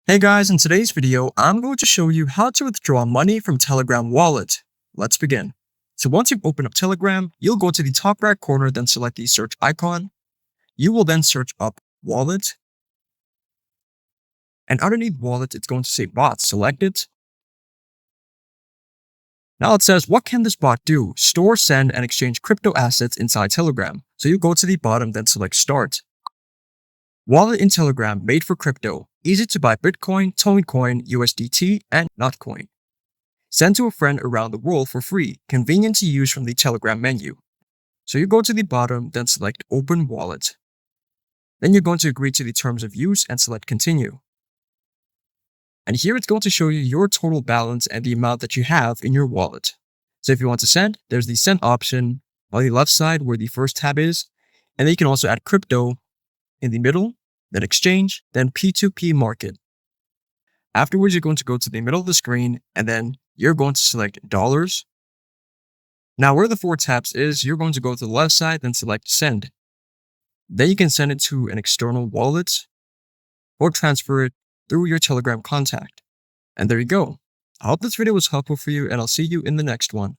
Hey guys, in today's video, I'm going to show you how to withdraw money from Telegram wallet. Let's begin. So once you've opened up Telegram, you'll go to the top right corner, then select the search icon. You will then search up wallet. And underneath wallet, it's going to say bot. Select it. Now it says, what can this bot do? Store, send, and exchange crypto assets inside Telegram. So you go to the bottom, then select start. Wallet in Telegram made for crypto. Easy to buy Bitcoin, Tonecoin, USDT, and Notcoin. Send to a friend around the world for free. Convenient to use from the Telegram menu. So you go to the bottom, then select Open Wallet. Then you're going to agree to the terms of use and select Continue. And here it's going to show you your total balance and the amount that you have in your wallet. So if you want to send, there's the send option on the left side where the first tab is. And then you can also add crypto in the middle, then exchange, then P2P market. Afterwards, you're going to go to the middle of the screen and then you're going to select dollars. Now where the four tabs is, you're going to go to the left side, then select send. Then you can send it to an external wallet or transfer it through your Telegram contact. And there you go. I hope this video was helpful for you and I'll see you in the next one.